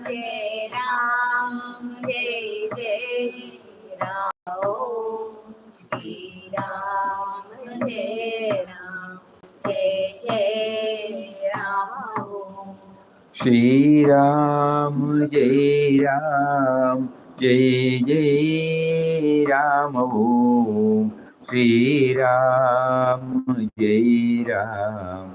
Jai Ram, Jai Jai Ram, Om Shri Ram, Jai Ram, Jai Jai Ram, Om Shri Ram, Jai Ram, Jai Jai Ram, Om Shri Ram, Jai Ram,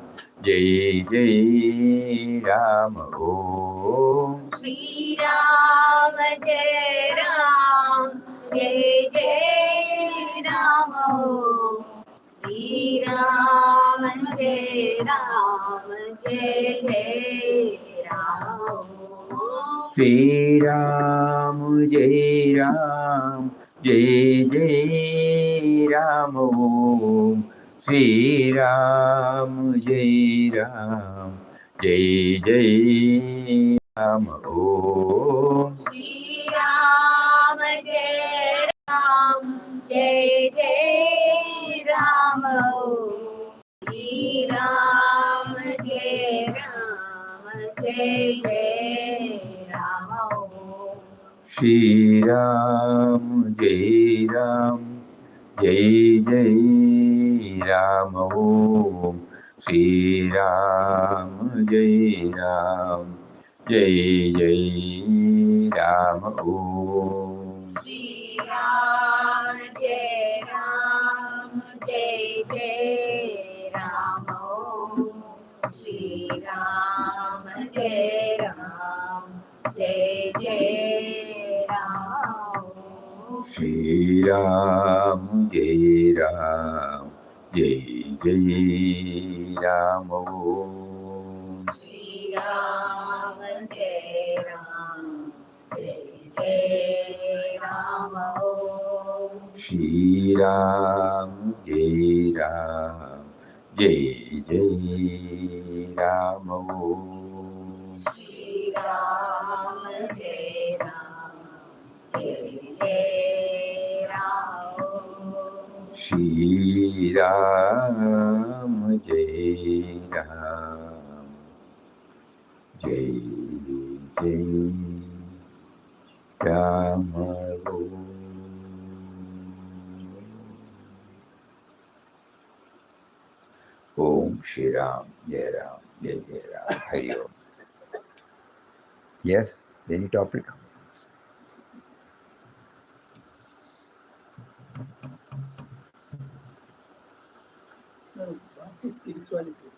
Jai Jai Ram, Om Shri Ram, Jai Ram, Jai Jai Ram, Om Shri Ram, Jai Ram, Jai Jai Ram. Shri Ram, Jai Ram, Jai Jai Ram. Shri Ram, Jai Ram, Jai Jai Ram. Shri Ram, Jai Ram, Jai Jai Ram. Shri Ram, Jai Ram, Jai Jai Ram. Shri Ram, Jai Ram, Jai Jai Ram. Om Shri Ram, Jai Ram, Jai Jai Ram. Om Shri Ram, Jai Ram, Jai Jai Ram. Om Shri Ram, Jai Ram, Jai Jai Ram. Shri Ram, Jai Ram, Jai Jai Ram. Shri Ram, Jai Ram, Jai Jai Ram. Shri Ram, Jai Ram, Jai Jai Ram. Shri Ram, Jai Ram, Jai Jai Ram. Shri Ram, Jai Ram, Jai Jai Ram. Om Shri Ram, Jai Ram, Jai Jai Ram. Hari Om. Yes, any topic? So, what is spirituality?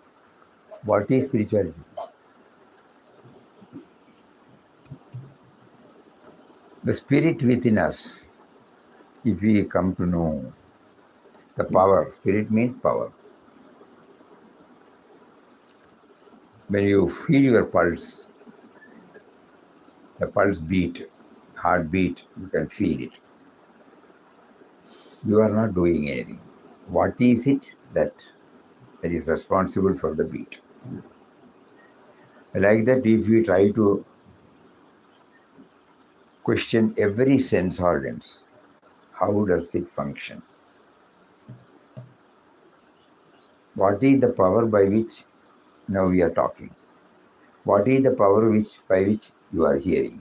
What is spirituality? The spirit within us, if we come to know the power, spirit means power. When you feel your pulse, the pulse beat, heartbeat, you can feel it. You are not doing anything. What is it that is responsible for the beat? Like that, if we try to question every sense organs, how does it function? What is the power by which now we are talking? What is the power by which you are hearing?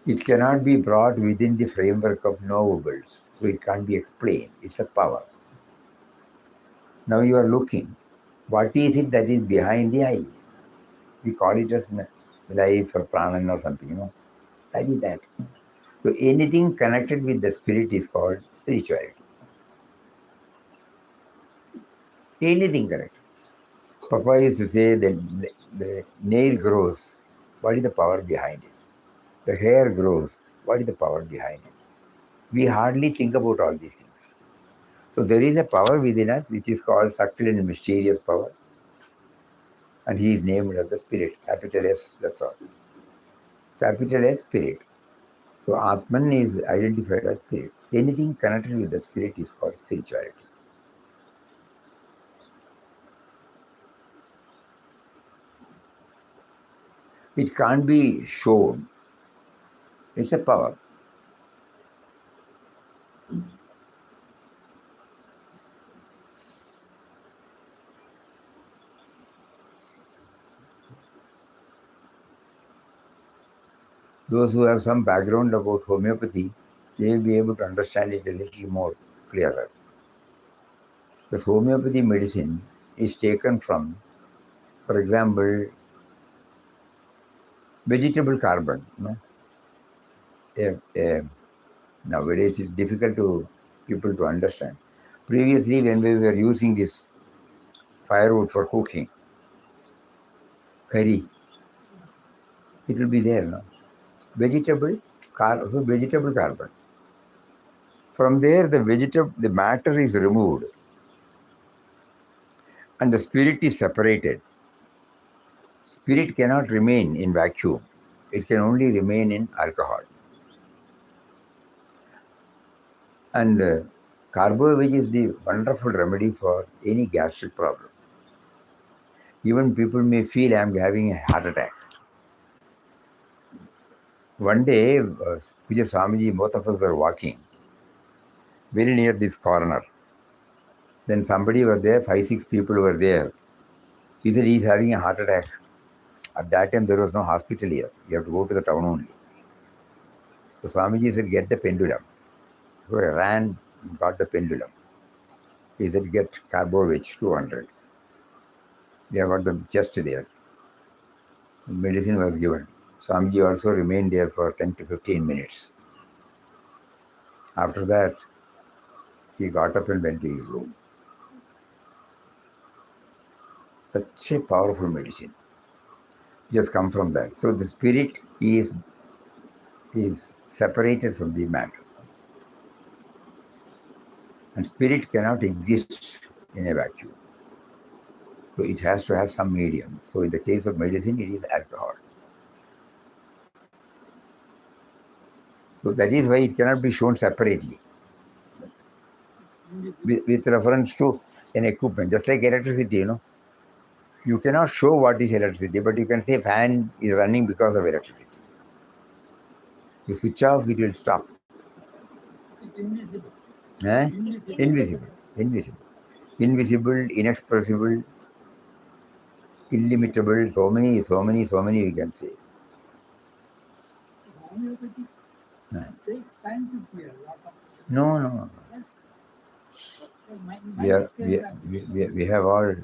It cannot be brought within the framework of knowables, so it can't be explained. It's a power. Now you are looking. What is it that is behind the eye? We call it as life or pranan or something, That is that. So anything connected with the spirit is called spirituality. Anything connected. Papa used to say that the nail grows. What is the power behind it? The hair grows. What is the power behind it? We hardly think about all these things. So there is a power within us which is called subtle and mysterious power. And he is named as the spirit, capital S, that's all. Capital S, spirit. So Atman is identified as spirit. Anything connected with the spirit is called spirituality. It can't be shown. It's a power. Those who have some background about homeopathy, they will be able to understand it a little more clearer. Because homeopathy medicine is taken from, for example, vegetable carbon. No? A, a, nowadays it's difficult to people to understand. Previously, when we were using this firewood for cooking, curry, it will be there. No? Vegetable carbon. From there, the matter is removed and the spirit is separated. Spirit cannot remain in vacuum. It can only remain in alcohol. And carbo-which is the wonderful remedy for any gastric problem. Even people may feel I am having a heart attack. One day, Puja Swamiji, both of us were walking very near this corner. Then somebody was there, 5-6 people were there. He said he's having a heart attack. At that time, there was no hospital here. You have to go to the town only. So Swamiji said, get the pendulum. So I ran, got the pendulum. He said, get Carbovich 200. We have got the chest there. Medicine was given. Swamiji also remained there for 10 to 15 minutes. After that, he got up and went to his room. Such a powerful medicine. It has come from that. So the spirit is separated from the matter. And spirit cannot exist in a vacuum. So it has to have some medium. So in the case of medicine, it is alcohol. So that is why it cannot be shown separately with reference to an equipment, just like electricity, You cannot show what is electricity, but you can say fan is running because of electricity. You switch off, it will stop. It's invisible. Invisible. Invisible, inexpressible, illimitable, so many we can say. Homeopathy takes time to clear a lot of. No. Yes. We have all,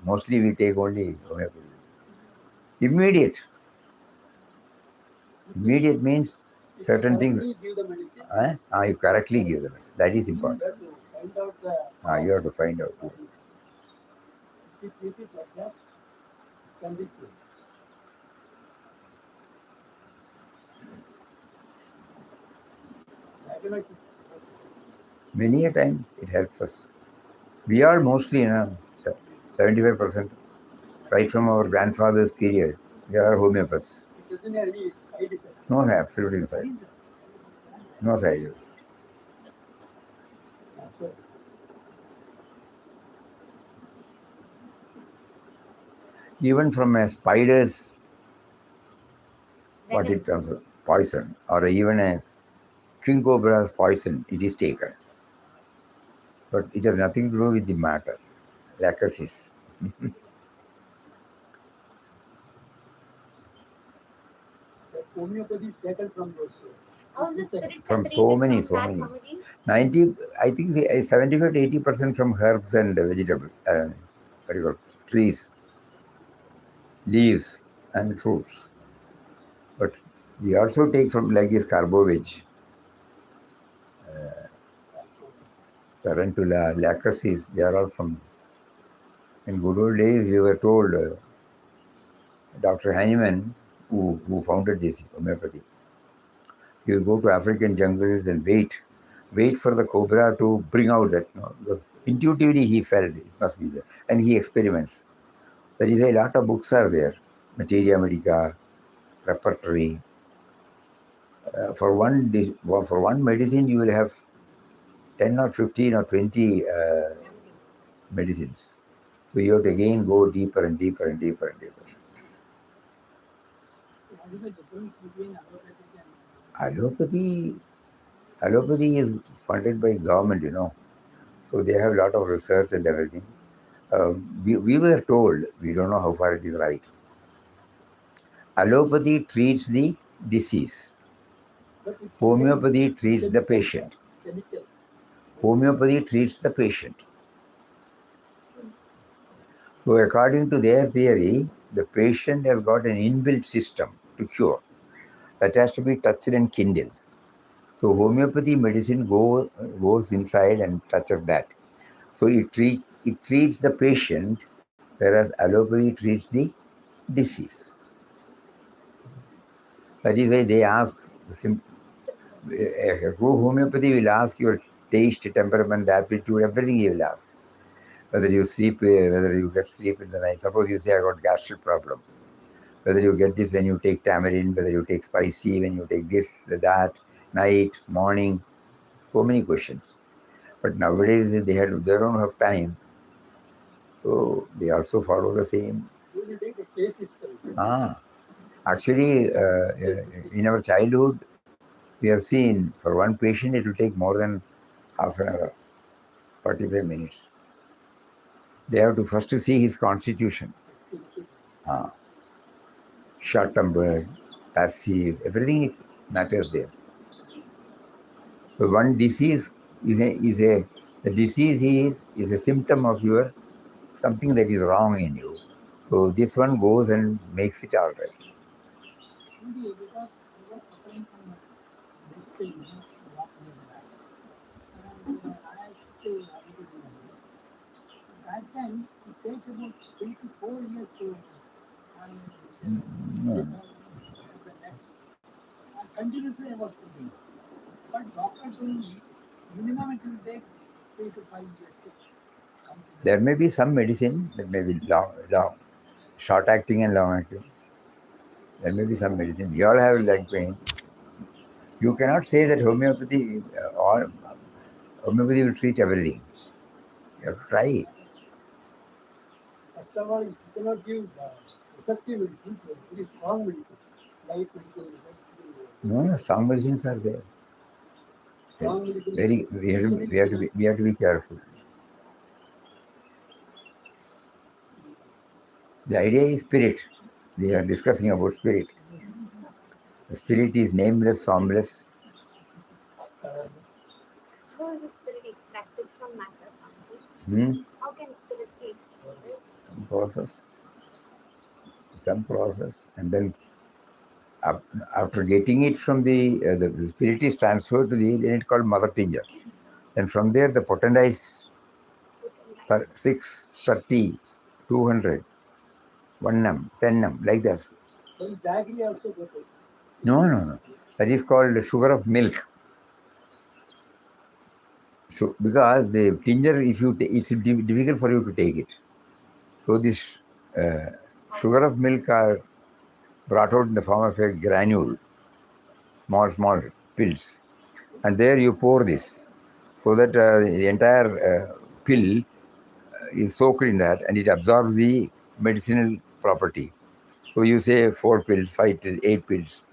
mostly we take only homeopathy. Immediate means certain things. Give the medicine. You correctly give the medicine. That is important. You have to find out the You have to find out. If you treat it like that, it can be cured. Diagnosis. Many a times it helps us. We are mostly, 75%, right from our grandfather's period, we are homeopaths. It doesn't have any side effect. No, absolutely no side. No side effect. That's right. Even from a spider's, what it comes, poison, or even a king cobra's poison, it is taken. But it has nothing to do with the matter. Lachesis. The homeopathy is taken from those. From so many. 90, I think 75 to 80% from herbs and vegetables, trees, leaves, and fruits. But we also take from like this Carbovich, Tarantula, Lachesis, they are all from. In good old days, we were told, Dr. Hahnemann, who founded this homeopathy, he will go to African jungles and wait for the cobra to bring out that. Because intuitively he felt it must be there. And he experiments. There is a lot of books are there. Materia Medica, repertory. For one medicine, you will have 10 or 15 or 20 medicines. So you have to again go deeper and deeper and deeper and deeper. What is the difference between allopathy and Allopathy is funded by government, So they have a lot of research and everything. We were told, we don't know how far it is right. Allopathy treats the disease. But it Homeopathy contains treats the chemicals, patient. chemicals. Homeopathy treats the patient. So, according to their theory, the patient has got an inbuilt system to cure that has to be touched and kindled. So, homeopathy medicine goes inside and touches that. So, it treats the patient, whereas allopathy treats the disease. That is why they ask, a true homeopathy will ask your taste, temperament, aptitude, everything he will ask. Whether you sleep, whether you get sleep in the night. Suppose you say, I got gastric problem. Whether you get this when you take tamarind, whether you take spicy, when you take this, that, night, morning, so many questions. But nowadays they don't have time, so they also follow the same. You will take a case history. Actually, in our childhood, we have seen for one patient it will take more than half an hour, 45 minutes. They have to first see his constitution. Short tempered, passive, everything matters there. So one disease is a the disease is a symptom of your something that is wrong in you. So this one goes and makes it all right. Indeed, because I was suffering from neck pain, not near back. And I had to amputee my leg. At that time, it takes about 3 to 4 years to have this return to the next. And continuously I was taking. But doctor told me minimum it will take 3 to 5 years to come to There may be some medicine that may be short acting and long acting. There may be some medicine. We all have leg pain. You cannot say that homeopathy will treat everything. You have to try it. First of all, you cannot give effective medicines, very strong medicine, light medicine. No, strong medicines are there. Strong medicine. We have to be careful. The idea is spirit. We are discussing about spirit. The spirit is nameless, formless. How is the spirit extracted from matter, Swamiji? How can spirit be extracted? Some process, and then after getting it from the spirit is transferred to then it's called mother tincture. And from there the potentize 6, 30, 200, 1 num, 10 num, like that. Then jaggery also they take. No. That is called sugar of milk. So because the tincture, if you it's difficult for you to take it. So this sugar of milk are brought out in the form of a granule, small pills, and there you pour this, so that the entire pill is soaked in that, and it absorbs the medicinal property. So you say 4 pills, 5 to 8 pills,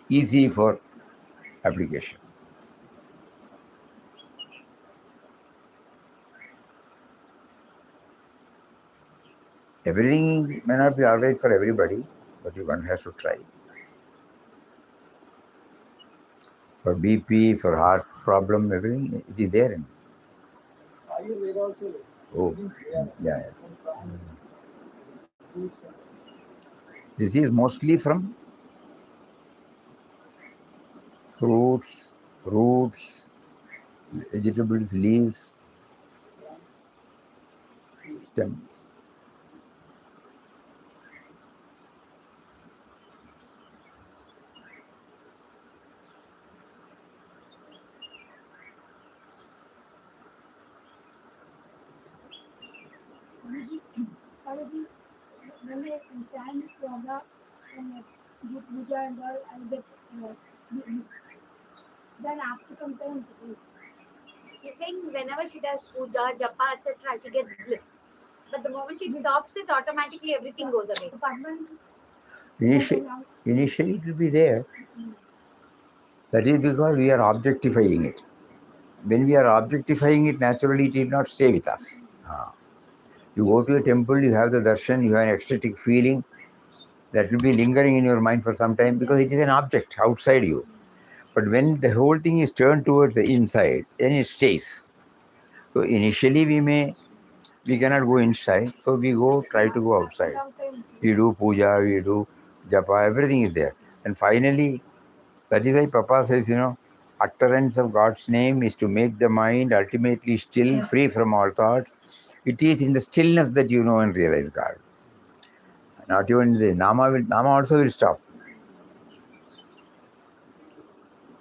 easy for application. Everything may not be all right for everybody, but one has to try. For BP, for heart problem, everything, it is there. Ayurveda also like. Oh, Means yeah. from plants, roots and This is mostly from fruits, roots, vegetables, leaves, plants. stem. Swamiji, when I chant Swaga and do puja and all, I get bliss. Then after some time, She's saying whenever she does puja, japa, etc., she gets bliss. But the moment she stops it, automatically everything goes away. Initially, it will be there. That is because we are objectifying it. When we are objectifying it, naturally it will not stay with us. You go to a temple, you have the darshan, you have an ecstatic feeling, That will be lingering in your mind for some time because it is an object outside you. But when the whole thing is turned towards the inside, then it stays. So initially we cannot go inside, so we try to go outside. We do puja, we do japa, everything is there. And finally, that is why Papa says, utterance of God's name is to make the mind ultimately still, free from all thoughts. It is in the stillness that you know and realize God. Not even the Nama also will stop.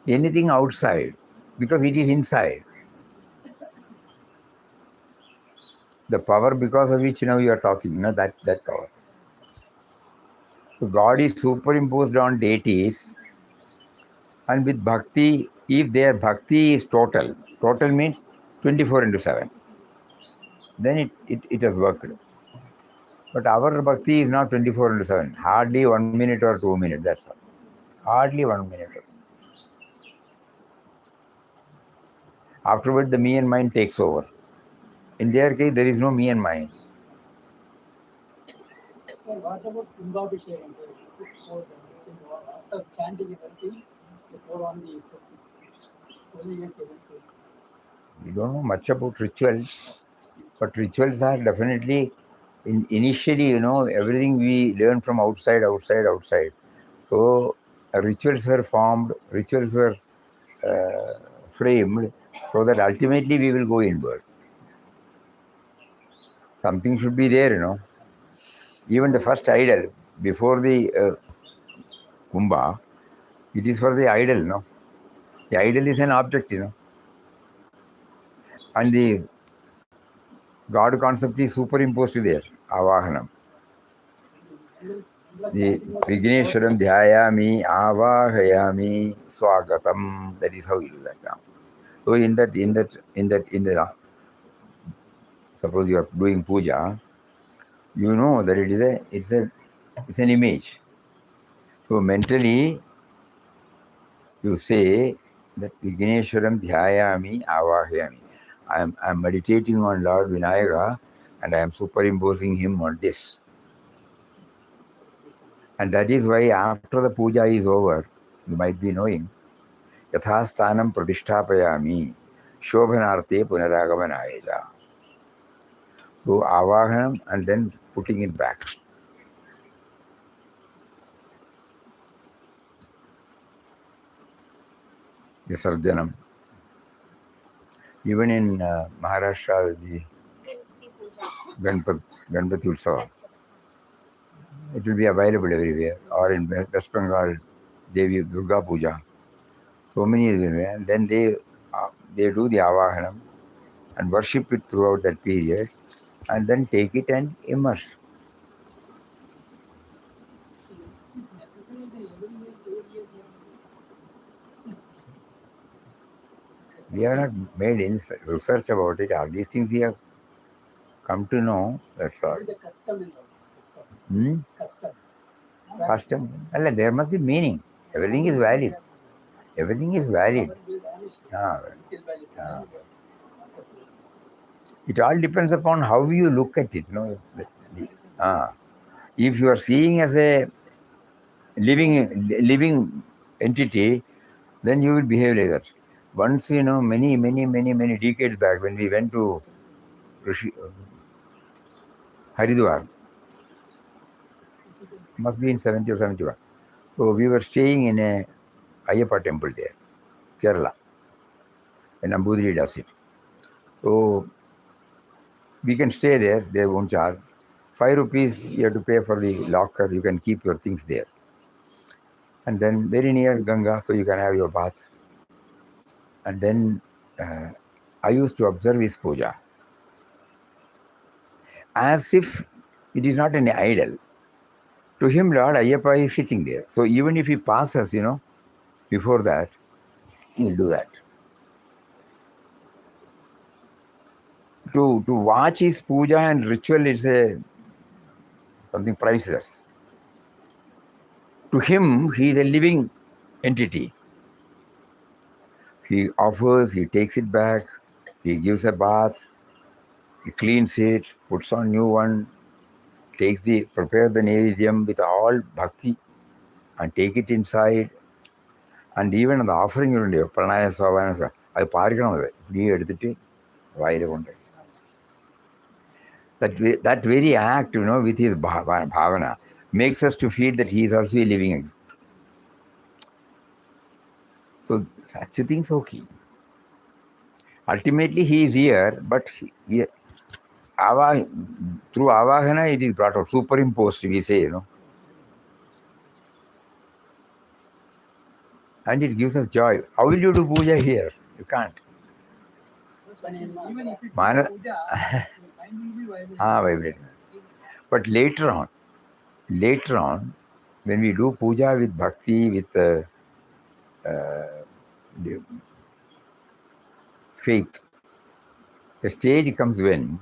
Anything outside, because it is inside. The power because of which now you are talking, that power. So God is superimposed on deities, and with bhakti, if their bhakti is total means 24 into 7, then it has worked. But our bhakti is not 24 into 7, hardly 1 minute or 2 minutes, that's all. Hardly 1 minute. Afterward, the me and mind takes over. In their case, there is no me and mind. So what about Kumbhabhishekam? They pour this thing after chanting everything, they pour on the holy yes everything. We don't know much about rituals, but rituals are definitely, initially, everything we learn from outside. So rituals were formed, rituals were framed, so that ultimately we will go inward. Something should be there, Even the first idol, before the Kumbha, it is for the idol, The idol is an object, And the God concept is superimposed there, Avahanam. The Vigneshwaram Dhyayami Avahayami Swagatam. That is how you do that now. So in that, suppose you are doing puja, you know that it's an image. So mentally you say that Vigneshwaram Dhyayami Avahayami. I'm meditating on Lord Vinayaka and I am superimposing him on this. And that is why after the puja is over, you might be knowing, Yathasthanam Pradishtapayami Shobhanarte Punaragavanayaja. So Avahanam and then putting it back. Visarjanam. Even in Maharashtra, the Ganpati Utsava, it will be available everywhere. Or in West Bengal, Devi Durga Puja. So many everywhere. And then they do the Avahanam and worship it throughout that period and then take it and immerse. We have not made any research about it. All these things we have come to know. That's all. The custom in custom. Custom. Custom. Well, there must be meaning. Everything is valid. Everything is valid. It all depends upon how you look at it. If you are seeing as a living entity, then you will behave like that. Once, many decades back, when we went to Haridwar, must be in 70 or 71. So we were staying in a Ayyappa temple there, Kerala, and Nambudiri does it. So we can stay there, they won't charge. 5 rupees you have to pay for the locker, you can keep your things there. And then very near Ganga, so you can have your bath. And then I used to observe his puja as if it is not an idol. To him, Lord Ayyappa is sitting there. So even if he passes, before that, he will do that. To watch his puja and ritual is something priceless. To him, he is a living entity. He offers, he takes it back, he gives a bath, he cleans it, puts on new one, prepare the Naivedyam with all bhakti and take it inside. And even அந்த offering உண்டு பிரணாய சோபான அது பார்க்கணும். அது இப்படியே எடுத்துட்டு வாயில் கொண்டு that very act, with his bhavana, makes us to feel that he is also a living. So such a thing is okay. Ultimately, he is here, but through avahana, it is brought out, superimposed, we say, and it gives us joy. How will you do puja here? You can't. Even if it is Mana- puja, your mind will be vibrating. Vibrating. But later on, when we do puja with bhakti, with the faith, the stage comes when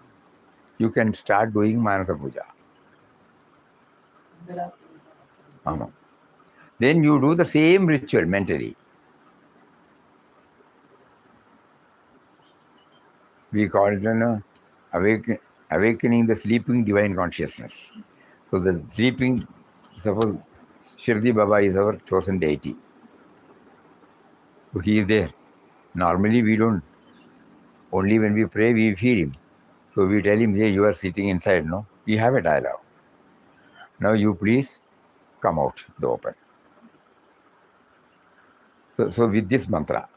you can start doing manasa puja. Then you do the same ritual mentally. We call it awakening the sleeping divine consciousness. So the sleeping, suppose Shirdi Baba is our chosen deity. So he is there. Normally we don't. Only when we pray, we feel him. So we tell him, hey, you are sitting inside, no? We have a dialogue. Now you please come out the open. So with this mantra,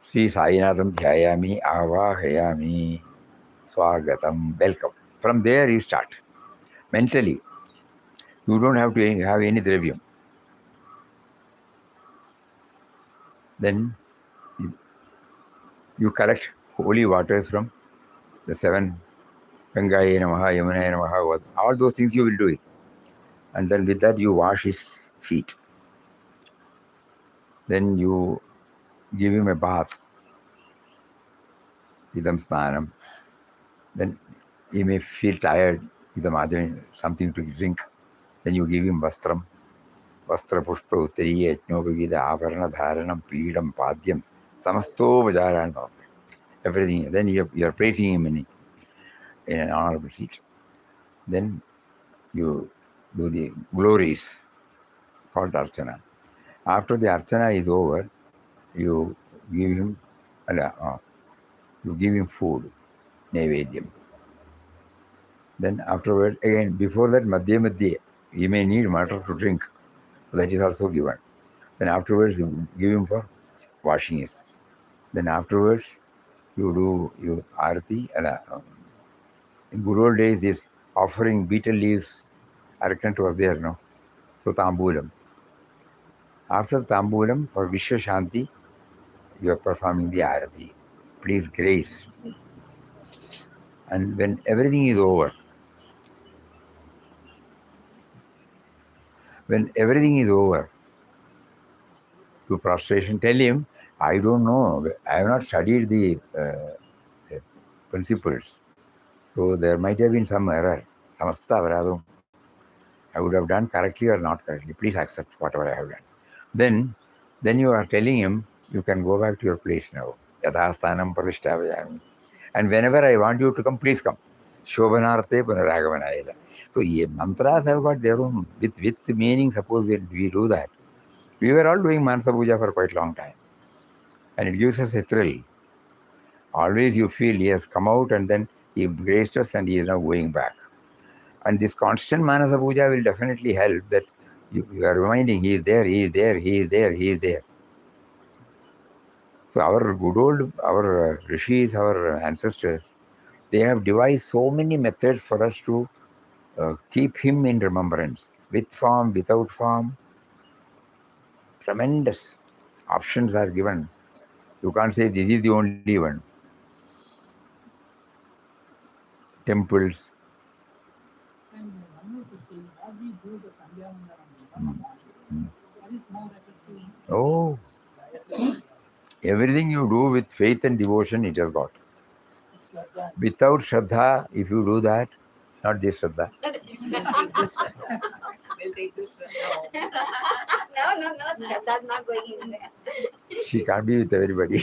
Sri Sainatham Dhyayami Avahayami Swagatam, welcome. From there you start. Mentally, you don't have to have any dravyam. Then you collect holy waters from the 7 Gangaya Namaha, Yamunaya Namaha, all those things you will do it. And then with that you wash his feet. Then you give him a bath, idam snanam. Then he may feel tired, idam something to drink. Then you give him vastram, vastra pushpa uttariya yajnopavida avarana dharanam peedam padyam samasto vajaran. Everything. Then you are placing him in an honorable seat. Then you do the glories called Archana. After the Archana is over, you give him food, Naivedyam. Then afterward, again, before that, Madhya, he may need water to drink. That is also given. Then afterwards, you give him for washing his. Then afterwards, you do Arati. In good old days, this offering betel leaves, arrogant was there, no? So Tambulam. After Tambulam, for Vishwa Shanti, you are performing the Arati. Please grace. And when everything is over, to prostration, tell him, I don't know, I have not studied the principles. So there might have been some error. Samasta Varadum. I would have done correctly or not correctly. Please accept whatever I have done. Then you are telling him, you can go back to your place now. Yathastanam pratishtavayami. And whenever I want you to come, please come. Shobhanarte punaragavanayada. So mantras have got their own, with meaning. Suppose we do that. We were all doing Manasa Puja for quite a long time. And it gives us a thrill. Always you feel he has come out and then he graced us and he is now going back. And this constant Manasa Puja will definitely help that you are reminding he is there, he is there, he is there, he is there. So our rishis, our ancestors, they have devised so many methods for us to keep him in remembrance. With form, without form. Tremendous options are given. You can't say this is the only one. Temples. And one more question, what we do the Sandhya Vandanam, what is more effective? Oh, everything you do with faith and devotion, it has got. Without Shraddha, if you do that, not this Shraddha. We'll take this No, Shraddha's not going in there. She can't be with everybody.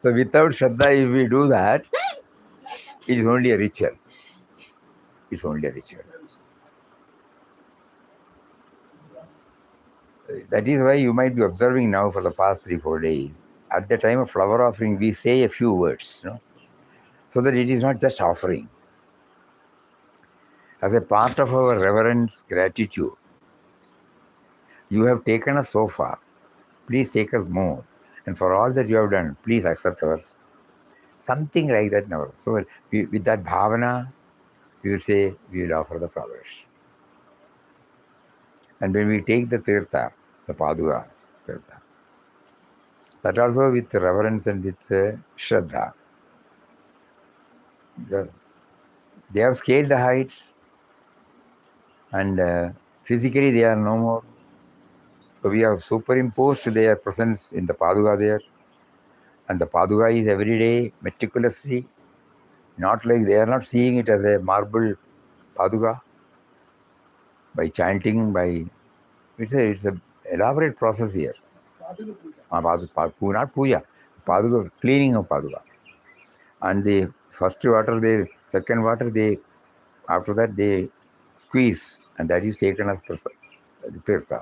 So without Shraddha, if we do that, it is only a ritual. is only a ritual. That is why you might be observing now for the past 3-4 days. At the time of flower offering, we say a few words, so that it is not just offering. As a part of our reverence, gratitude, you have taken us so far. Please take us more. And for all that you have done, please accept our something like that now. So with that bhavana, we will say we will offer the flowers. And when we take the tirtha, the paduka tirtha, that also with reverence and with shraddha. They have scaled the heights and physically they are no more. So we have superimposed their presence in the paduka there. And the paduka is every day meticulously, not like they are not seeing it as a marble paduka by chanting, it's a elaborate process here. Not puja, paduka, cleaning of paduka. And the first water, second water, after that they squeeze, and that is taken as tirtha.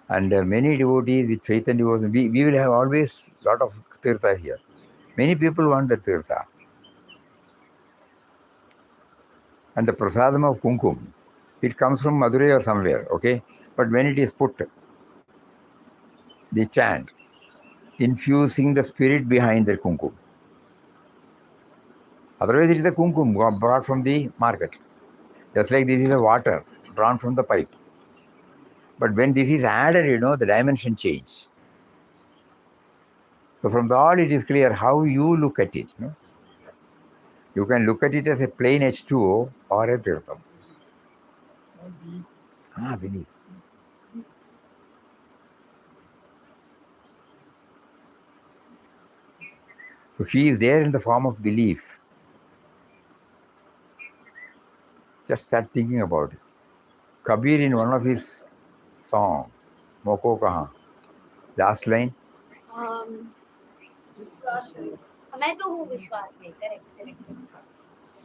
And many devotees with faith and devotion, we will have always lot of tirtha here. Many people want the tirtha. And the prasadam of kumkum, it comes from Madurai or somewhere, okay? But when it is put, they chant, infusing the spirit behind the kumkum. Otherwise, it is the kumkum brought from the market. Just like this is the water drawn from the pipe. But when this is added, the dimension change. So from the all, it is clear how you look at it. You can look at it as a plain H2O or a tirtham. Belief. So he is there in the form of belief. Just start thinking about it. Kabir in one of his songs, Moko Kahan, last line. मैं तो हूँ विश्वास में, correct.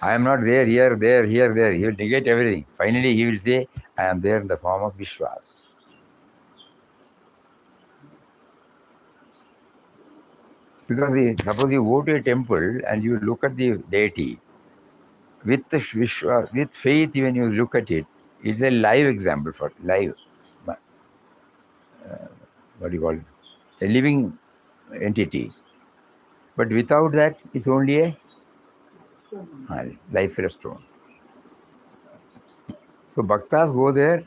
I am not there, here, there, here, there. He will negate everything. Finally, he will say, I am there in the form of Vishwas. Because suppose you go to a temple and you look at the deity, with Vishwas, with faith, when you look at it, it's a live example for live. What do you call it? A living entity. But without that, it's only a lifeless stone. So bhaktas go there.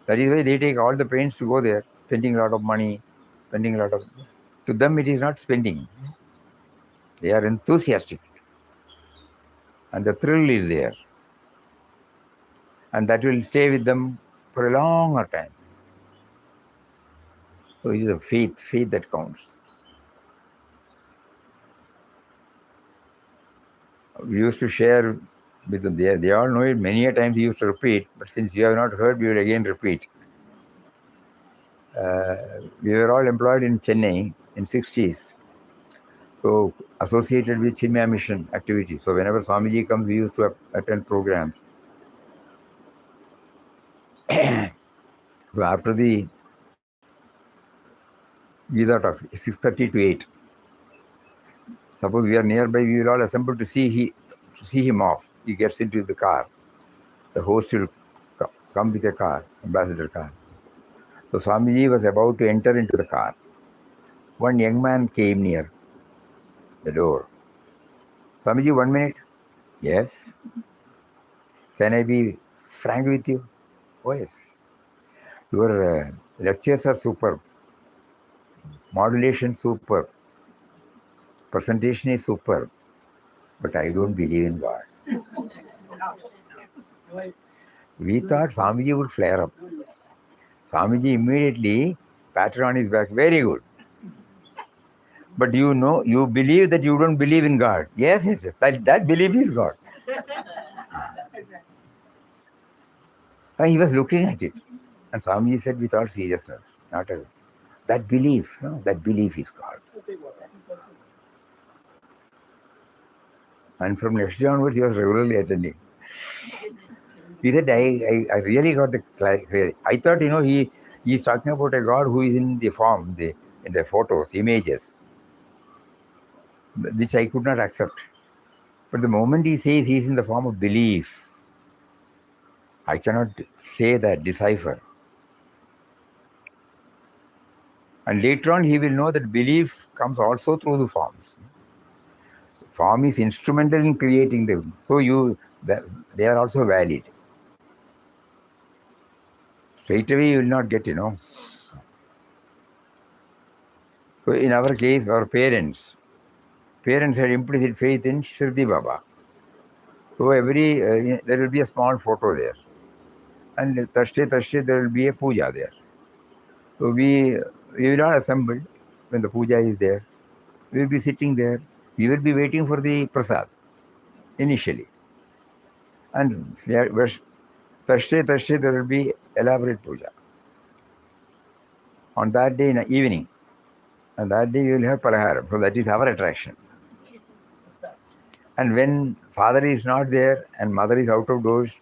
That is why they take all the pains to go there, spending a lot of money, to them it is not spending. They are enthusiastic. And the thrill is there. And that will stay with them for a longer time. So it is a faith that counts. We used to share with them. They all know it. Many a times we used to repeat, but since you have not heard, we will again repeat. We were all employed in Chennai in 60s. So associated with Chinmaya Mission activities. So whenever Swamiji comes, we used to attend programs. So after the Gita talks, 6:30 to 8. Suppose we are nearby, we will all assemble to see him off. He gets into the car. The host will come with a car, ambassador car. So Swamiji was about to enter into the car. One young man came near the door. Swamiji, 1 minute. Yes. Can I be frank with you? Oh, yes. Your lectures are superb. Modulation superb. Presentation is superb. But I don't believe in God. We thought Swamiji would flare up. Swamiji immediately patted on his back. Very good. But you believe that you don't believe in God. Yes. That belief is God. He was looking at it. And Swamiji said with all seriousness, that belief is God. And from next day onwards, he was regularly attending. He said, I really got the clarity. I thought, he's talking about a God who is in the form, in the photos, images, which I could not accept. But the moment he says he's in the form of belief, I cannot say that, decipher. And later on, he will know that belief comes also through the forms. Form is instrumental in creating them. So they are also valid. Straight away, you will not get, So in our case, our parents had implicit faith in Shirdi Baba. So there will be a small photo there. And Thursday, there will be a puja there. So we will all assemble when the puja is there. We will be sitting there. We will be waiting for the prasad initially. And Thursday, there will be elaborate puja. On that day in the evening, and that day we will have palaharam. So that is our attraction. And when father is not there and mother is out of doors,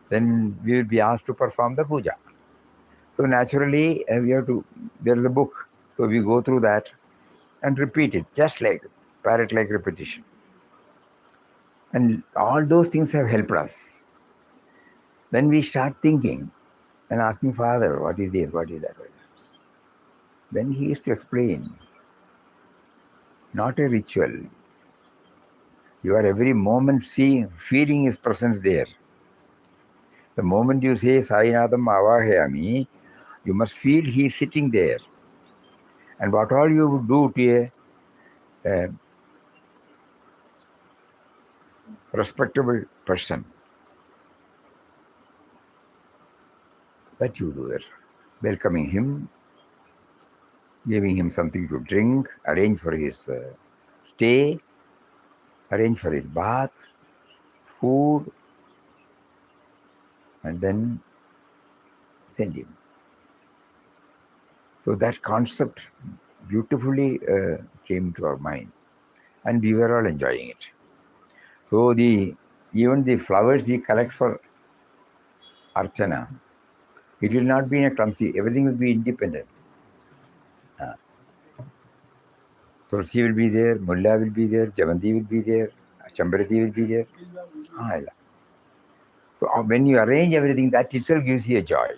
then we will be asked to perform the puja. So naturally, there is a book. So we go through that and repeat it, just like parrot-like repetition. And all those things have helped us. Then we start thinking and asking Father, what is this, what is that? Then he used to explain, not a ritual. You are every moment feeling his presence there. The moment you say Sainadam Avahayami, you must feel he is sitting there. And what all you do to a respectable person, that you do it. Welcoming him, giving him something to drink, arrange for his stay, arrange for his bath, food, and then send him. So that concept beautifully came to our mind, and we were all enjoying it. So even the flowers we collect for Archana, it will not be in a clumsy, everything will be independent. Tulsi will be there, Mulla will be there, Javanti will be there, Chambarati will be there. So when you arrange everything, that itself gives you a joy.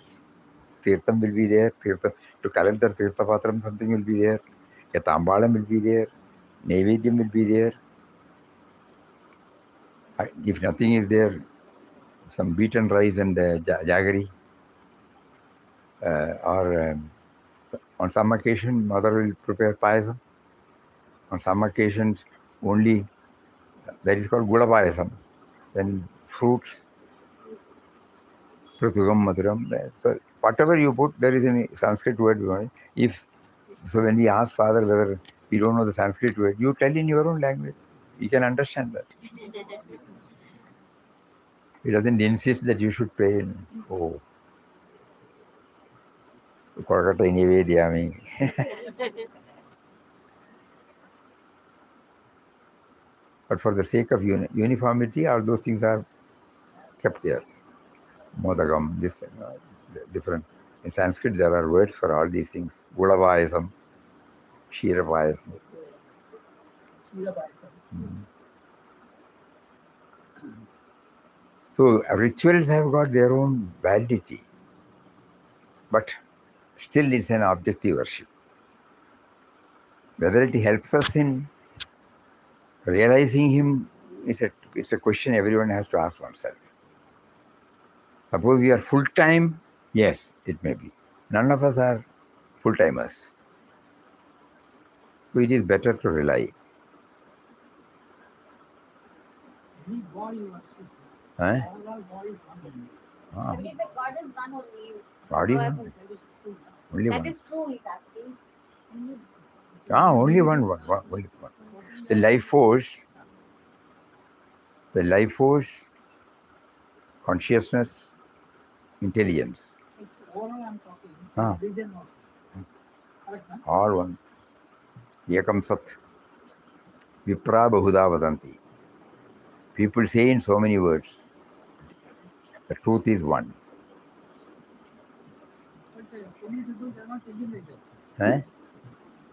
Tirtham will be there, to collect the Tirtha Patram, something will be there, a Tambalam will be there, Naivedyam will be there. If nothing is there, some beaten rice and jaggery. Or on some occasion, mother will prepare payasam. On some occasions, only that is called gula payasam. Then fruits, prasugam, madhuram. So whatever you put, there is a Sanskrit word behind it. So when we ask Father whether we don't know the Sanskrit word, you tell in your own language. He can understand that. He doesn't insist that you should pray in, Kolkata Nivedyami. But for the sake of uniformity, all those things are kept there. Modagam, this different. In Sanskrit, there are words for all these things. Gulavayasam, Kshirapayasam. So rituals have got their own validity, but still it's an objective worship. Whether it helps us in realizing him, it's a question everyone has to ask oneself. Suppose we are full-time, yes, it may be. None of us are full-timers. So it is better to rely. Every body worship. Huh? All bodies one. Ah. Every God is one only. Body is No, one. That is true. Only that one. is true, he's asking. Only one. Only one. The life force, consciousness, intelligence. Overall, I'm talking. Vision also. Correct, huh? All one. Ekam sat. Vipra bahuda vadanti. People say in so many words. The truth is one. But so many people, they are not thinking like that. Eh?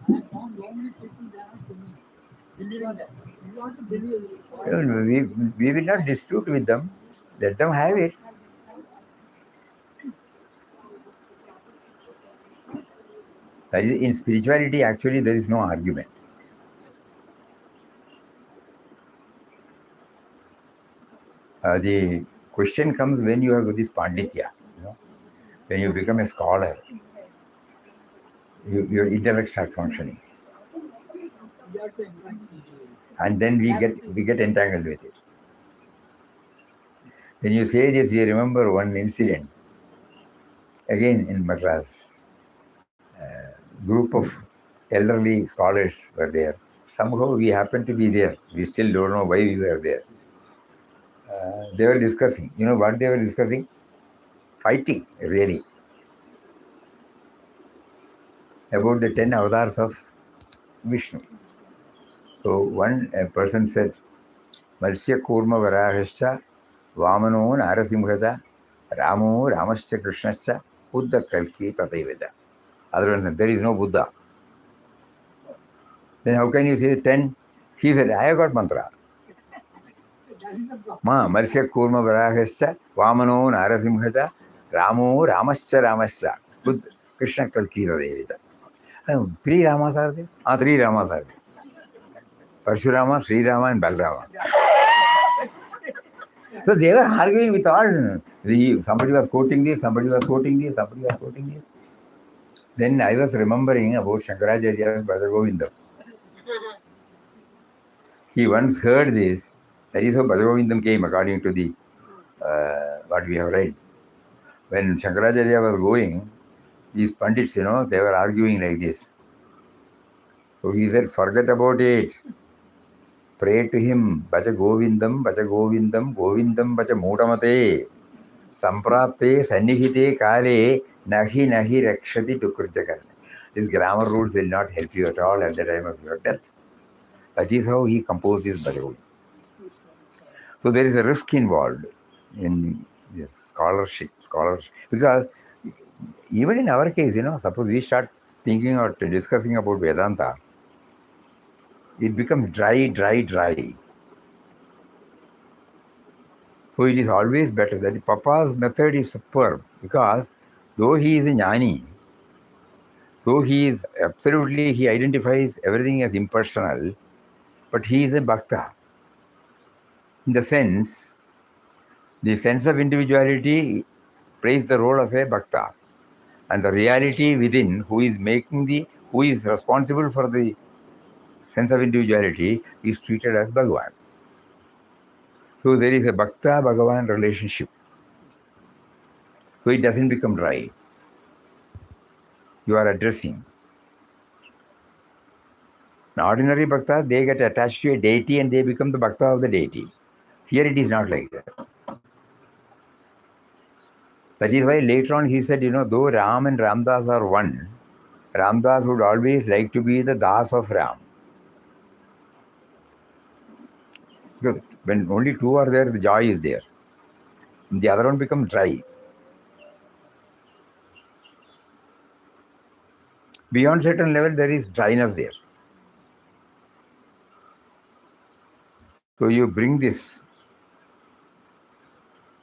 I found so many people, they are not thinking. Believe on that. You want to believe. We will not dispute with them. Let them have it. That is, in spirituality, actually, there is no argument. The question comes when you have this panditya, when you become a scholar, your intellect starts functioning, You have to interact with the- and then we get entangled with it. When you say this, we remember one incident. Again in Madras, group of elderly scholars were there. Somehow we happened to be there. We still don't know why we were there. They were discussing. You know what they were discussing? Fighting, really, about the 10 avatars of Vishnu. So one person said, Marsya Kurma Varahascha, Vamano Narasimhaja, Ramo Ramascha Krishnascha, Buddha Kalki Tataivaja. Other one said, there is no Buddha. Then how can you say 10? He said, I have got mantra. That is the problem. Marsya Kurma Varahascha, Vamano Narasimhaja, Ramo Ramascha, Buddha Krishna Kalki Tataivaja. 3 Ramas are there? 3 Ramas are there. Parshurama, Sri Rama, and Balrama. So they were arguing with all. Somebody was quoting this, somebody was quoting this, somebody was quoting this. Then I was remembering about Shankaracharya's Bhajagovindam. He once heard this. That is how Bhajagovindam came, according to the what we have read. When Shankaracharya was going, these pundits, they were arguing like this. So he said, forget about it. Pray to him. Bhaja Govindam, Govindam Bhaja Mutamate. Samprapte Sannihite Kale Nahi Nahi Rakshati Tukurjakarne. These grammar rules will not help you at all at the time of your death. That is how he composed his Bhagavad. So there is a risk involved in this scholarship. Because even in our case, suppose we start thinking or discussing about Vedanta, it becomes dry. So it is always better that the Papa's method is superb, because though he is a jnani, though he is absolutely, he identifies everything as impersonal, but he is a bhakta. In the sense of individuality plays the role of a bhakta. And the reality within, who is responsible for the sense of individuality, is treated as Bhagavan. So there is a bhakta-Bhagavan relationship. So it doesn't become dry. You are addressing. An ordinary bhakta, they get attached to a deity and they become the bhakta of the deity. Here it is not like that. That is why later on he said, though Ram and Ramdas are one, Ramdas would always like to be the Das of Ram. Because when only two are there, the joy is there. The other one becomes dry. Beyond certain level, there is dryness there. So you bring this.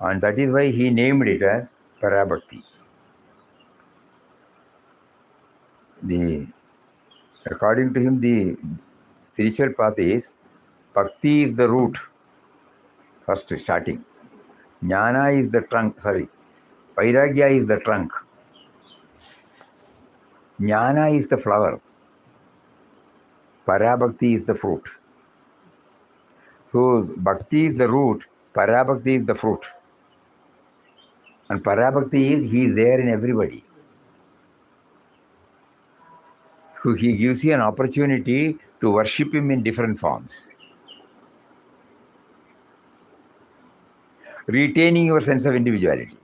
And that is why he named it as Parabhakti. According to him, the spiritual path is Bhakti is the root, first starting. Jnana is the trunk, Vairagya is the trunk. Jnana is the flower. Parabhakti is the fruit. So Bhakti is the root, Parabhakti is the fruit. And Parabhakti is, he is there in everybody. So he gives you an opportunity to worship him in different forms, retaining your sense of individuality.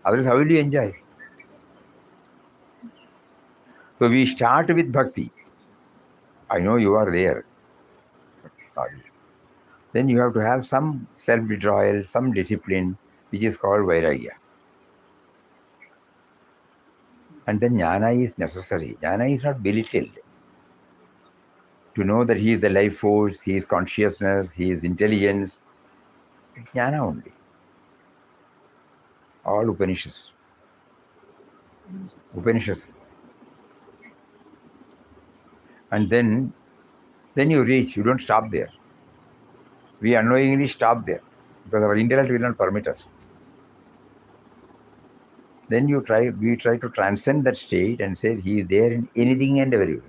Otherwise, how will you enjoy? So we start with bhakti. I know you are there. Sorry. then you have to have some self-withdrawal, some discipline, which is called vairagya. And then jnana is necessary. Jnana is not belittled. To know that he is the life force, he is consciousness, he is intelligence, jnana only. All Upanishads. Upanishads. And then you reach, you don't stop there. We unknowingly stop there because our intellect will not permit us. Then we try to transcend that state and say he is there in anything and everywhere.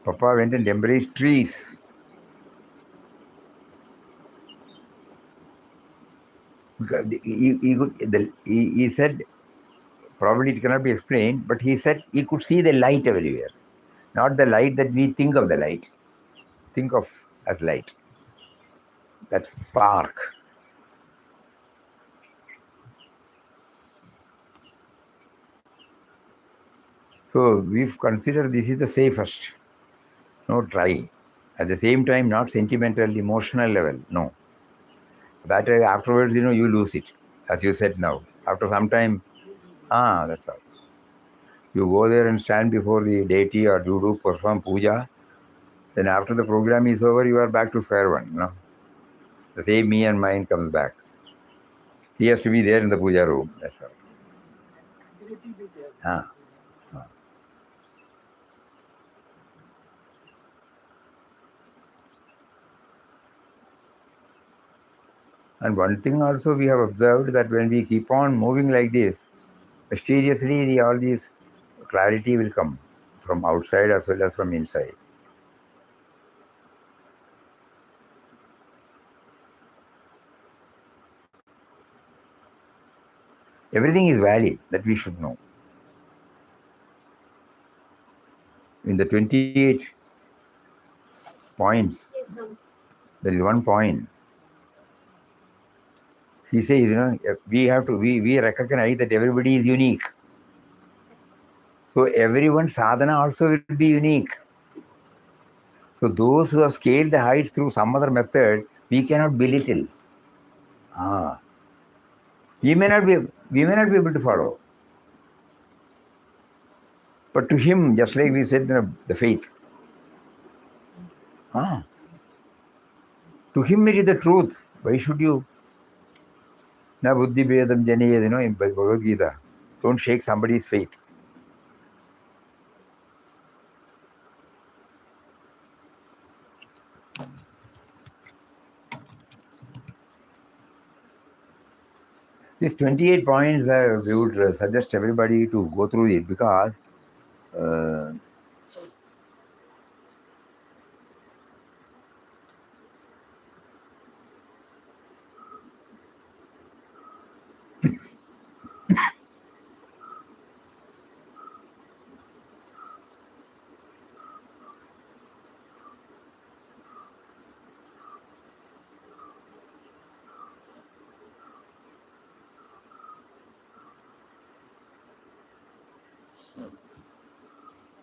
Papa went and embraced trees. Because he said, probably it cannot be explained, but he said he could see the light everywhere. Not the light that we think of the light. Think of as light. That spark. So we've considered this is the safest. No try. At the same time, not sentimental, emotional level. No. That afterwards, you lose it. As you said now. After some time, that's all. You go there and stand before the deity or you do perform puja. Then after the program is over, you are back to square one. The same me and mine comes back. He has to be there in the puja room. That's all. Continuity be there. Ah. And one thing also we have observed that when we keep on moving like this, mysteriously all these clarity will come from outside as well as from inside. Everything is valid that we should know. In the 28 points, there is one point. He says, we recognize that everybody is unique. So everyone's sadhana also will be unique. So those who have scaled the heights through some other method, we cannot belittle. We may not be able to follow. But to him, just like we said, the faith. To him it is the truth. Why should you? Na buddhi bedam janeyad, in Bhagavad Gita. Don't shake somebody's faith. These 28 points, we would suggest everybody to go through it because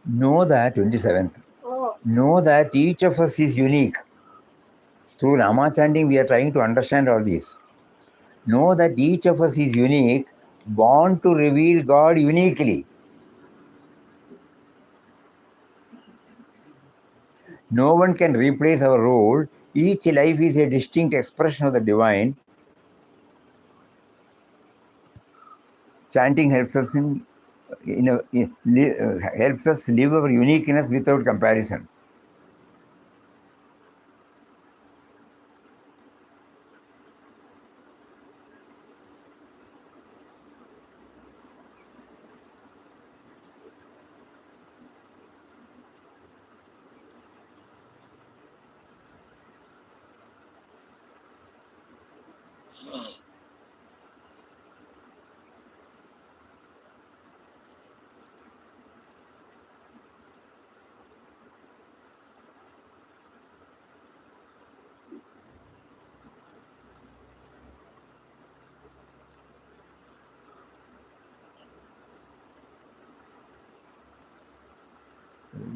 know that 27th. Know that each of us is unique. Through Nama chanting, we are trying to understand all this. Know that each of us is unique, born to reveal God uniquely. No one can replace our role. Each life is a distinct expression of the divine. Chanting helps us helps us live our uniqueness without comparison.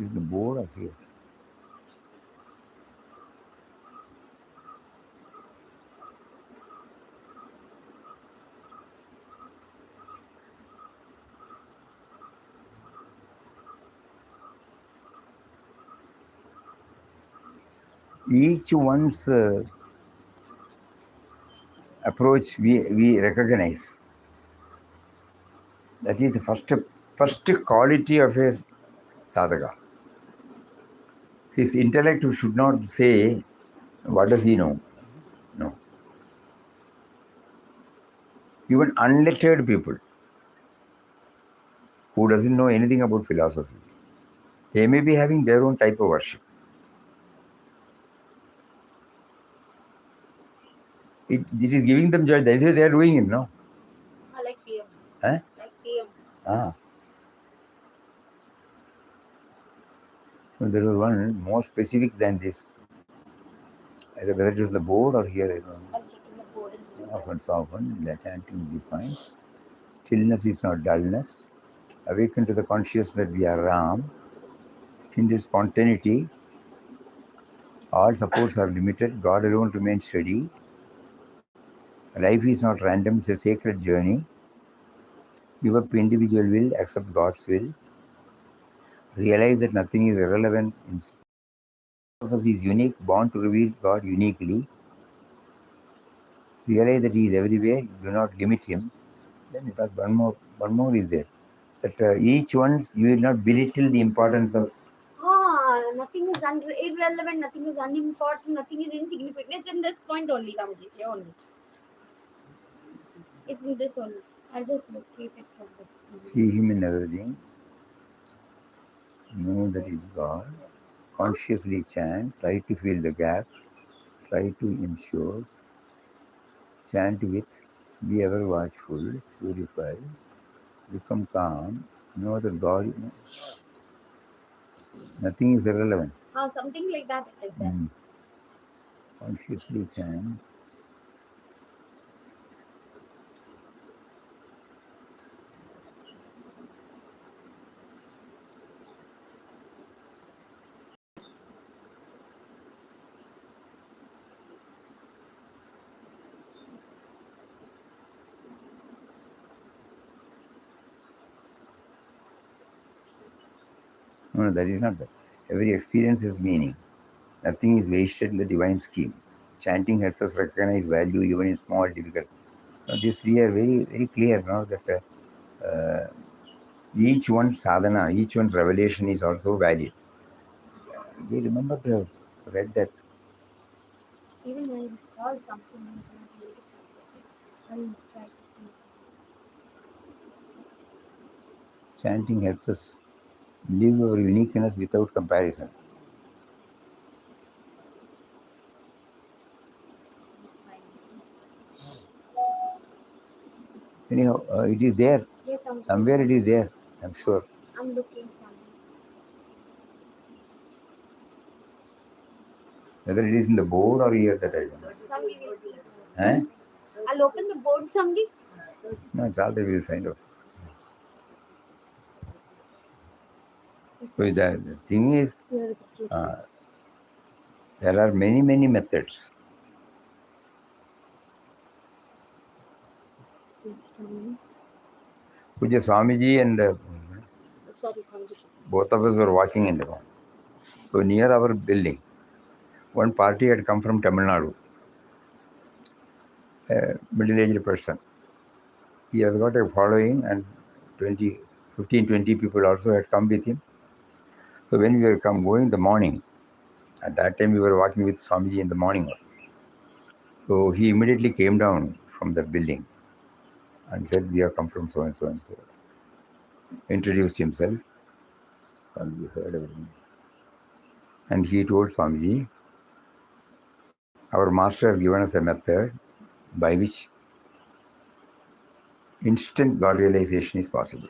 Is the board or here? Each one's approach we recognize. That is the first quality of a sadhaka. His intellect should not say, what does he know? No. Even unlettered people who doesn't know anything about philosophy, they may be having their own type of worship. It is giving them joy. That's why they are doing it, no? Like PM. Huh? Like PM. Ah. There was one more specific than this. Either whether it was the board or here, I don't know. I'm checking the board. Often, the chanting defines. Stillness is not dullness. Awaken to the consciousness that we are Ram. In this spontaneity, all supports are limited. God alone remains steady. Life is not random, it's a sacred journey. Give up individual will, accept God's will. Realize that nothing is irrelevant. Each of us is unique, born to reveal God uniquely. Realize that He is everywhere, do not limit Him. Then one more is there. That each one's, you will not belittle the importance of. Nothing is irrelevant, nothing is unimportant, nothing is insignificant. It's in this point only, Kamji, here only. It's in this only. I'll just locate it from this. See Him in everything. Know that He is God. Consciously chant. Try to fill the gap. Try to ensure. Chant with. Be ever watchful. Purify. Become calm. Know that God. Nothing is irrelevant. Something like that it is there. Consciously chant. No, that is not that. Every experience has meaning. Nothing is wasted in the divine scheme. Chanting helps us recognize value even in small, difficult. Now, this we are very, very clear now that each one's sadhana, each one's revelation is also valid. We remember to have read that. Even I recall something. I'll try to see. Chanting helps us live our uniqueness without comparison. Anyhow, it is there. Yes, Somewhere it is there, I'm sure. I'm looking for it. Whether it is in the board or here, that I don't know. Samji will see. Eh? I'll open the board, Samji. No, it's already we will find out. So the thing is, Here is a there are many, many methods. Puja Swamiji and Sorry, Samji. both of us were walking in the room. So near our building, one party had come from Tamil Nadu, a middle-aged person. He has got a following, and 15, 20 people also had come with him. So when we were going in the morning, at that time we were walking with Swamiji in the morning. So he immediately came down from the building and said, we have come from so and so and so. Introduced himself, and we heard everything. And he told Swamiji, our master has given us a method by which instant God realization is possible.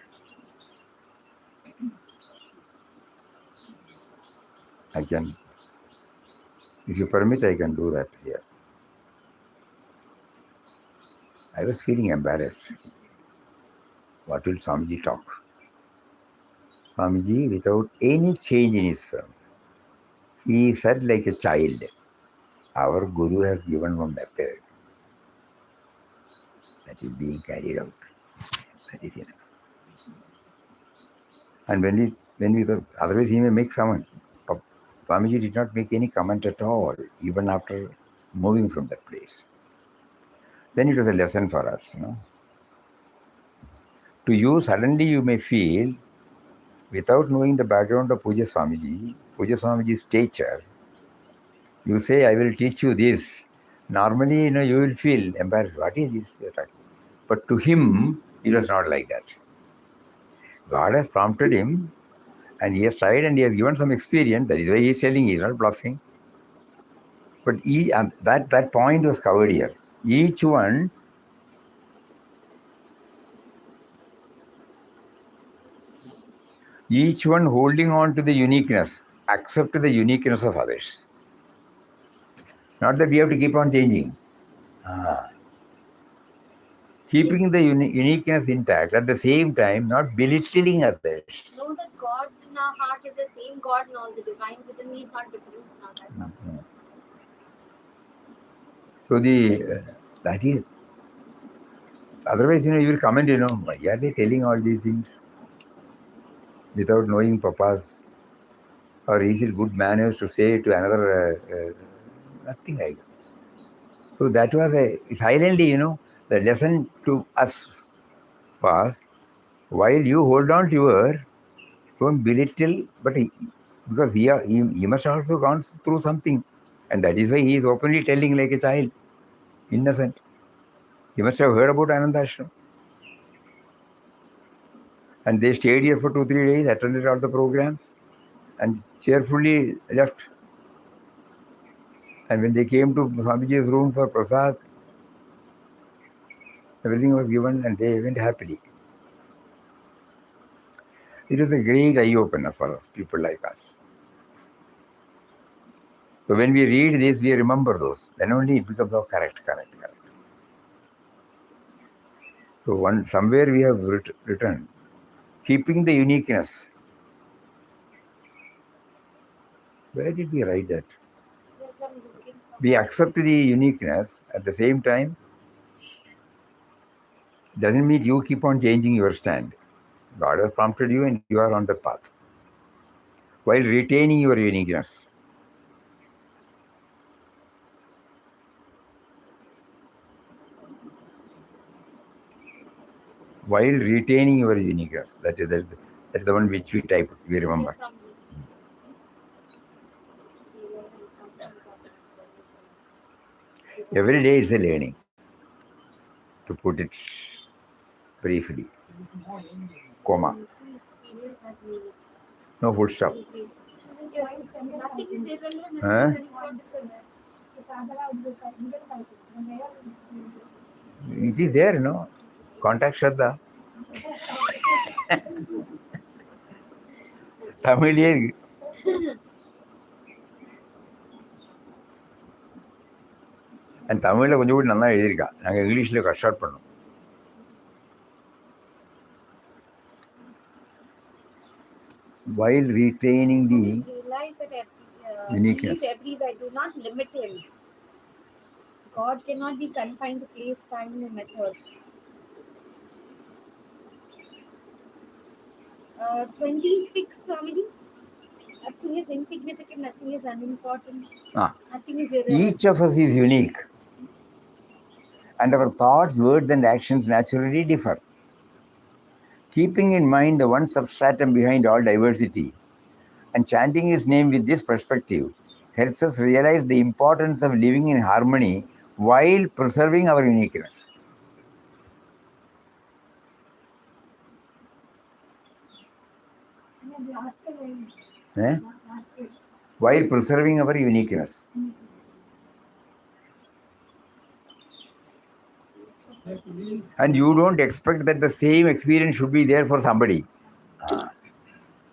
I can, if you permit, I can do that here. I was feeling embarrassed. What will Swamiji talk? Swamiji, without any change in his form, he said like a child, our Guru has given one method that is being carried out. That is enough. And when we thought, otherwise he may make someone. Swamiji did not make any comment at all, even after moving from that place. Then it was a lesson for us, To you, suddenly you may feel, without knowing the background of Puja Swamiji's teacher, you say, I will teach you this. Normally, you will feel embarrassed. What is this? But to him, it was not like that. God has prompted him, and he has tried and he has given some experience. That is why he is telling, he is not bluffing. But that point was covered here. Each one holding on to the uniqueness, accept the uniqueness of others. Not that we have to keep on changing. Keeping the uniqueness intact, at the same time, not belittling others. Know that God in our heart is the same God and all the divine within me is not different. Not that. So that is, otherwise, you will comment, why are they telling all these things without knowing Papa's, or is it good manners to say to another, nothing like that. So that was silently, the lesson to us was, while you hold on to don't belittle, but because he must also gone through something, and that is why he is openly telling like a child, innocent. He must have heard about Ananda Ashram. And they stayed here for 2-3 days, attended all the programs, and cheerfully left. And when they came to Swamiji's room for prasad, everything was given and they went happily. It was a great eye-opener for us, people like us. So when we read this, we remember those. Then only it becomes, oh, correct. So somewhere we have written, keeping the uniqueness. Where did we write that? We accept the uniqueness. At the same time, doesn't mean you keep on changing your stand. God has prompted you and you are on the path, while retaining your uniqueness. While retaining your uniqueness. That's the one which we type, we remember. Every day is a learning, to put it briefly. Comma. No full stop. Nothing is irrelevant. Huh? It is there, Contact Shraddha. தமிழ்லயே இருக்கு. And தமிழில் கொஞ்சம் கூட நல்லா எழுதியிருக்கா. நாங்கள் இங்கிலீஷில் cut short பண்ணோம். While retaining the uniqueness. He is everywhere. Do not limit him. God cannot be confined to place, time, and method. 26, Swamiji. Nothing is insignificant, nothing is unimportant. Nothing is irrelevant. Each of us is unique. And our thoughts, words, and actions naturally differ. Keeping in mind the one substratum behind all diversity and chanting his name with this perspective helps us realize the importance of living in harmony while preserving our uniqueness. While preserving our uniqueness. And you don't expect that the same experience should be there for somebody.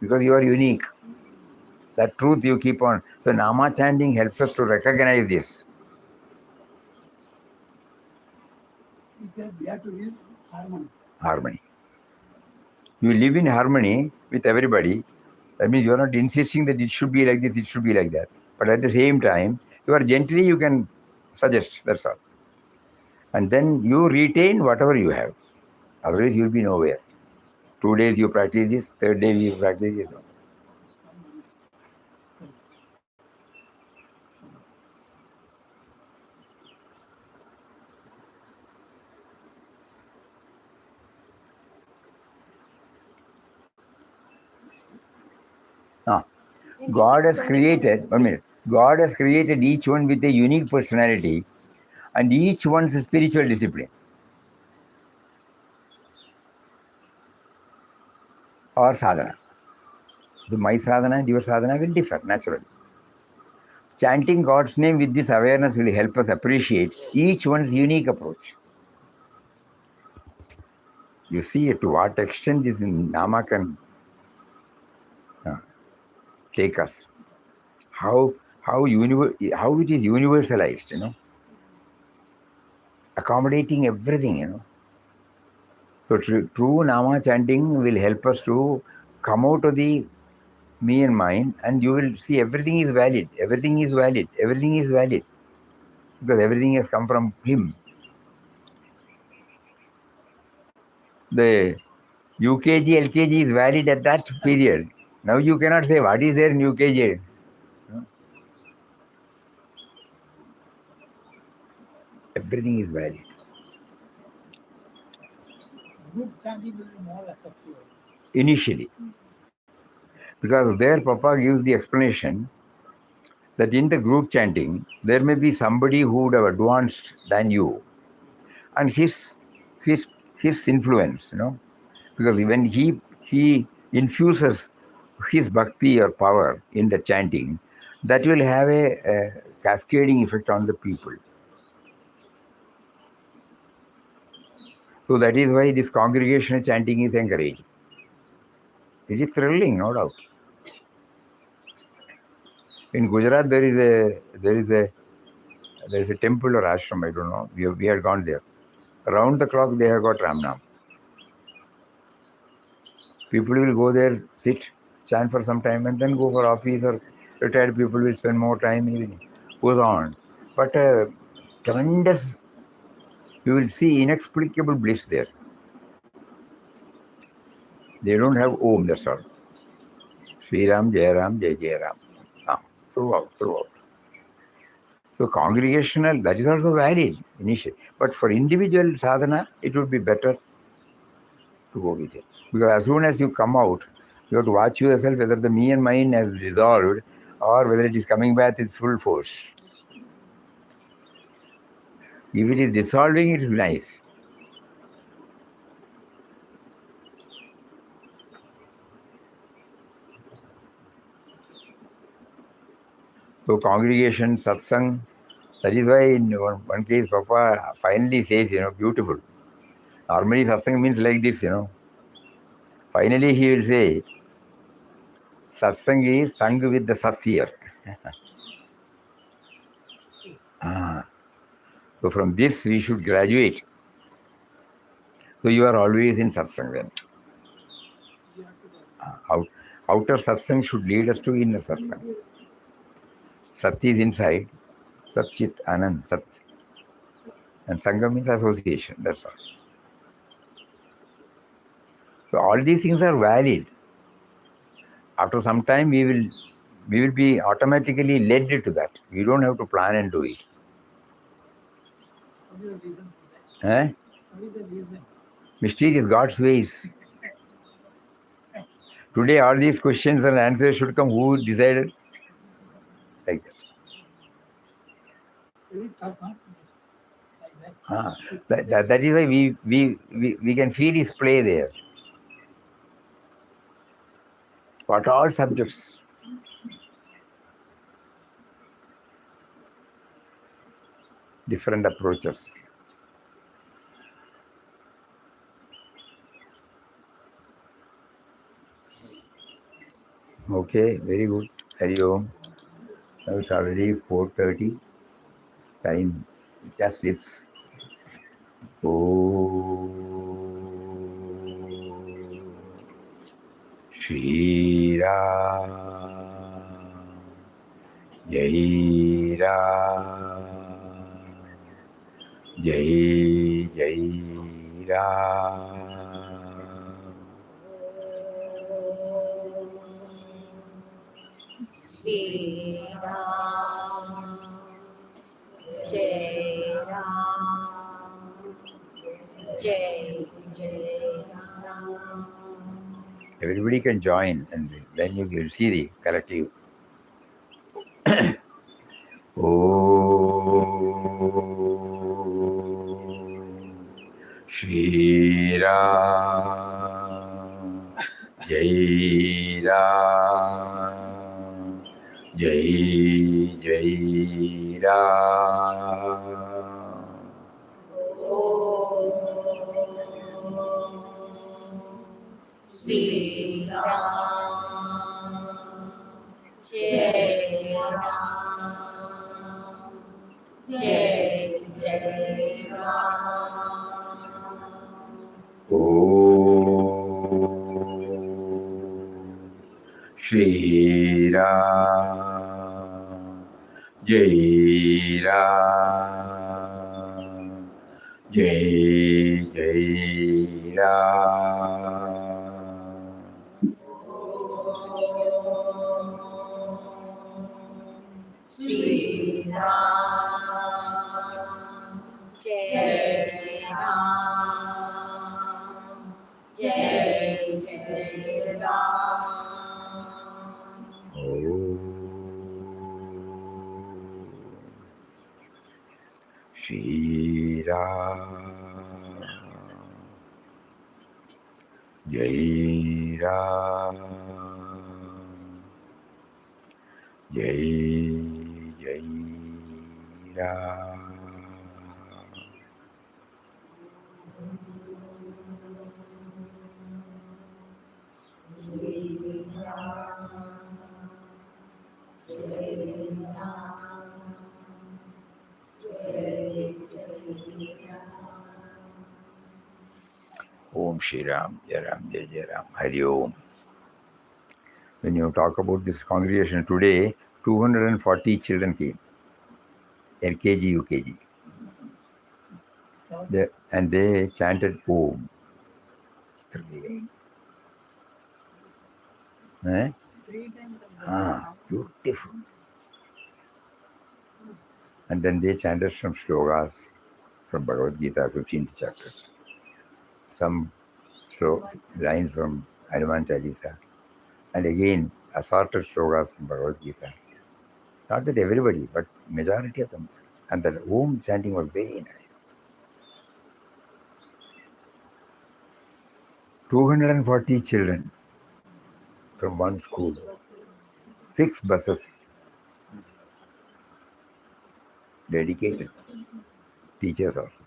Because you are unique. That truth you keep on. So Nama chanting helps us to recognize this. We have to live harmony. Harmony. You live in harmony with everybody. That means you are not insisting that it should be like this, it should be like that. But at the same time, you can suggest, that's all. And then you retain whatever you have. Otherwise, you'll be nowhere. 2 days you practice this, third day you practice this. No. Ah. God has created, 1 minute, God has created each one with a unique personality and each one's spiritual discipline or sadhana. So my sadhana and your sadhana will differ naturally. Chanting God's name with this awareness will help us appreciate each one's unique approach. You see to what extent this Nama can take us. How it is universalized, accommodating everything, So true Nama chanting will help us to come out of the me and mine, and you will see everything is valid. Everything is valid. Everything is valid because everything has come from Him. The UKG, LKG is valid at that period. Now you cannot say what is there in UKG. Everything is valid. Group chanting will be more effective. Initially. Because there Papa gives the explanation that in the group chanting, there may be somebody who would have advanced than you. And his influence, because when he infuses his bhakti or power in the chanting, that will have a cascading effect on the people. So that is why this congregational chanting is encouraged. It is thrilling, no doubt. In Gujarat, there is a temple or ashram, I don't know. We had gone there. Around the clock, they have got Ramnam. People will go there, sit, chant for some time, and then go for office, or retired people will spend more time. Evening goes on, but tremendous. You will see inexplicable bliss there. They don't have Om. That's all. Sri Ram, Jai Ram, Jai Jai Ram. Throughout. So congregational, that is also valid initially. But for individual sadhana, it would be better to go with it. Because as soon as you come out, you have to watch yourself whether the me and mine has dissolved or whether it is coming back with full force. If it is dissolving, it is nice. So congregation, satsang, that is why in one case Papa finally says, beautiful. Normally satsang means like this, Finally he will say, satsang is sung with the sat here. So from this we should graduate. So you are always in satsang then. Outer satsang should lead us to inner satsang. Sat is inside, Sat Chit Anand, Sat. And Sangha means association, that's all. So all these things are valid. After some time, we will be automatically led to that. We don't have to plan and do it. What is the reason for that? What is the reason? Mysterious God's ways. Today, all these questions and answers should come. Who decided? Like that. Very tough, huh? Like that. That is why we can feel his play there. What all subjects? Different approaches. Okay, very good. Hari Om. Now it's already 4:30. Time just slips. Oh. Shri Ram, Jai Ram, Jai Jai Ram. Shri Ram, Jai Ram, Jai Jai Ram. Everybody can join, and then you will see the collective. Om Shri Ram, Jai Ram, Jai Jai Ram. Shri Ram, Jai Ram, Jai Jai Ram. Om Shri Ram, Jai Ram, Jai Jai Ram. Shri Ram, Jai Ram, Jai Jai Ram. Om Shri Ram, Jai Ram, Jai Jai Ram. Om Shri Ram, Jai Ram, Jai Jai Ram, Hari Om. When you talk about this congregation today, 240 children came, LKG, UKG. And they chanted Om. Eh? 3 times. Beautiful. And then they chanted some slogas from Bhagavad Gita, 15th chapter. Some lines from Hanuman Chalisa. And again, assorted slogas from Bhagavad Gita. Not that everybody, but majority of them. And the Om chanting was very nice. 240 children from one school. 6 buses. Dedicated. Teachers also.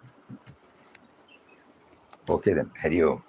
Okay then, Hari Om.